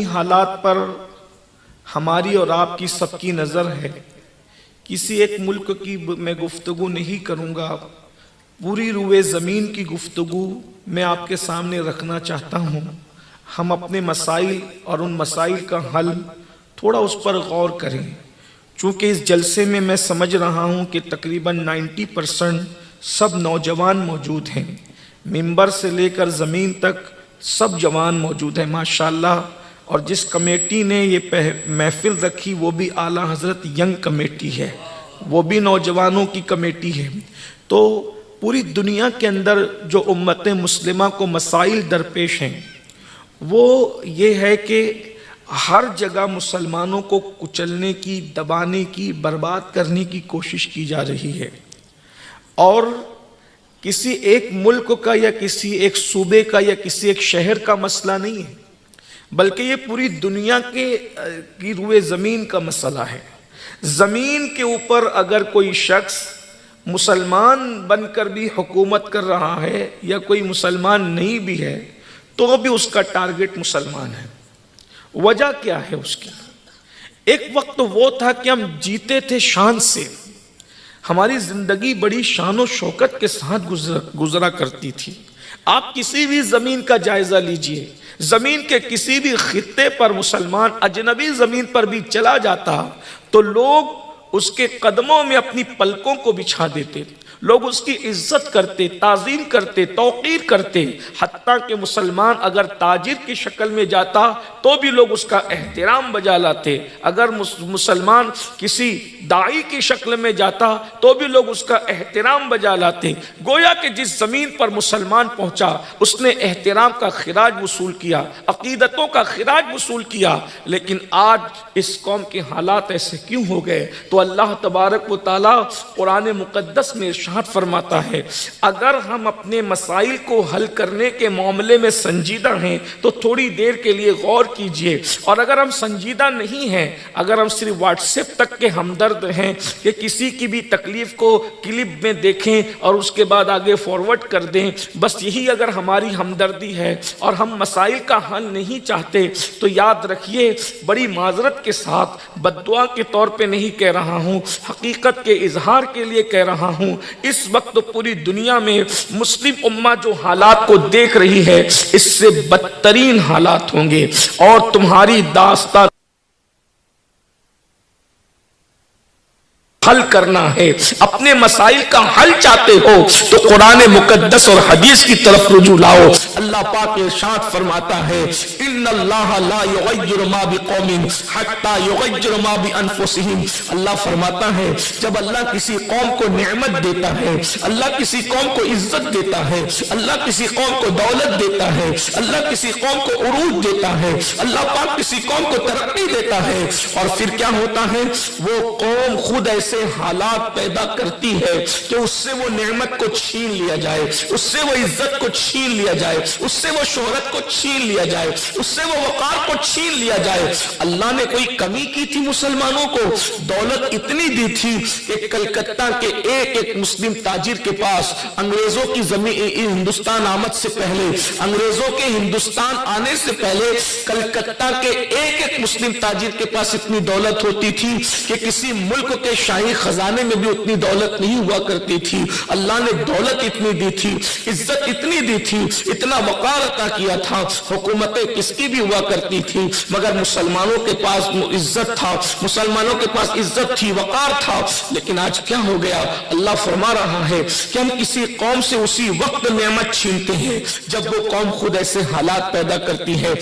حالات پر ہماری اور آپ کی سب کی نظر ہے۔ کسی ایک ملک کی میں گفتگو نہیں کروں گا، پوری روئے زمین کی گفتگو میں آپ کے سامنے رکھنا چاہتا ہوں۔ ہم اپنے مسائل اور ان مسائل کا حل تھوڑا اس پر غور کریں، چونکہ اس جلسے میں میں سمجھ رہا ہوں کہ تقریباً 90% سب نوجوان موجود ہیں، ممبر سے لے کر زمین تک سب جوان موجود ہیں ماشاءاللہ۔ اور جس کمیٹی نے یہ محفل رکھی وہ بھی اعلیٰ حضرت ینگ کمیٹی ہے، وہ بھی نوجوانوں کی کمیٹی ہے۔ تو پوری دنیا کے اندر جو امت مسلمہ کو مسائل درپیش ہیں وہ یہ ہے کہ ہر جگہ مسلمانوں کو کچلنے کی، دبانے کی، برباد کرنے کی کوشش کی جا رہی ہے، اور کسی ایک ملک کا یا کسی ایک صوبے کا یا کسی ایک شہر کا مسئلہ نہیں ہے، بلکہ یہ پوری دنیا کی روئے زمین کا مسئلہ ہے۔ زمین کے اوپر اگر کوئی شخص مسلمان بن کر بھی حکومت کر رہا ہے یا کوئی مسلمان نہیں بھی ہے تو بھی اس کا ٹارگٹ مسلمان ہے۔ وجہ کیا ہے اس کی؟ ایک وقت وہ تھا کہ ہم جیتے تھے شان سے، ہماری زندگی بڑی شان و شوکت کے ساتھ گزرا کرتی تھی۔ آپ کسی بھی زمین کا جائزہ لیجئے، زمین کے کسی بھی خطے پر مسلمان اجنبی زمین پر بھی چلا جاتا تو لوگ اس کے قدموں میں اپنی پلکوں کو بچھا دیتے، لوگ اس کی عزت کرتے، تعظیم کرتے، توقیر کرتے، حتیٰ کہ مسلمان اگر تاجر کی شکل میں جاتا تو بھی لوگ اس کا احترام بجا لاتے، اگر مسلمان کسی داعی کی شکل میں جاتا تو بھی لوگ اس کا احترام بجا لاتے۔ گویا کہ جس زمین پر مسلمان پہنچا اس نے احترام کا خراج وصول کیا، عقیدتوں کا خراج وصول کیا۔ لیکن آج اس قوم کے حالات ایسے کیوں ہو گئے؟ تو اللہ تبارک و تعالی قرآن مقدس میں ارشاد فرماتا ہے اگر ہم اپنے مسائل کو حل کرنے کے معاملے میں سنجیدہ ہیں تو تھوڑی دیر کے لیے غور کیجئے، اور اگر ہم سنجیدہ نہیں ہیں، اگر ہم صرف واٹس ایپ تک کے ہمدرد ہیں کہ کسی کی بھی تکلیف کو کلپ میں دیکھیں اور اس کے بعد آگے فارورڈ کر دیں، بس یہی اگر ہماری ہمدردی ہے اور ہم مسائل کا حل نہیں چاہتے تو یاد رکھیے، بڑی معذرت کے ساتھ بد دعا کے طور پہ نہیں کہہ رہا ہوں، حقیقت کے اظہار کے لیے کہہ رہا ہوں، اس وقت پوری دنیا میں مسلم امہ جو حالات کو دیکھ رہی ہے اس سے بدترین حالات ہوں گے، اور تمہاری داستان حل کرنا ہے، اپنے مسائل کا حل چاہتے ہو تو قرآن مقدس اور حدیث کی طرف رجوع لاؤ۔ اللہ پاک ارشاد فرماتا ہے ان اللہ لا یغیر ما بقوم حتی یغیر ما بانفسہم۔ اللہ فرماتا ہے جب اللہ کسی قوم کو نعمت دیتا ہے، اللہ کسی قوم کو عزت دیتا ہے، اللہ کسی قوم کو دولت دیتا ہے، اللہ کسی قوم کو عروج دیتا ہے، اللہ پاک کسی قوم کو ترقی دیتا ہے، اور پھر کیا ہوتا ہے؟ وہ قوم خود ایسے حالات پیدا کرتی ہے کہ اس سے وہ نعمت کو چھین لیا جائے، اس سے وہ عزت کو چھین لیا جائے، اس سے وہ شہرت کو چھین لیا جائے، اس سے وہ وقار کو چھین لیا جائے۔ اللہ نے کوئی کمی کی تھی مسلمانوں کو؟ دولت اتنی دی تھی کہ کلکتہ کے ایک مسلم تاجر کے پاس انگریزوں کی زمین ہندوستان آمد سے پہلے، انگریزوں کے ہندوستان آنے سے پہلے کلکتہ کے ایک مسلم تاجر کے پاس اتنی دولت ہوتی تھی کہ کسی ملک کے شاہی خزانے میں بھی اتنی دولت نہیں ہوا کرتی تھی۔ اللہ نے دولت اتنی دی تھی، عزت اتنی دی تھی، اتنا وقار عطا کیا تھا، حکومتیں کس کی بھی ہوا کرتی تھی، مگر مسلمانوں کے پاس عزت تھا، مسلمانوں کے پاس عزت تھی، وقار تھا۔ لیکن آج کیا ہو گیا؟ اللہ فرما رہا ہے کہ ہم کسی قوم سے اسی وقت نعمت چھینتے ہیں جب وہ قوم خود ایسے حالات پیدا کرتی ہے۔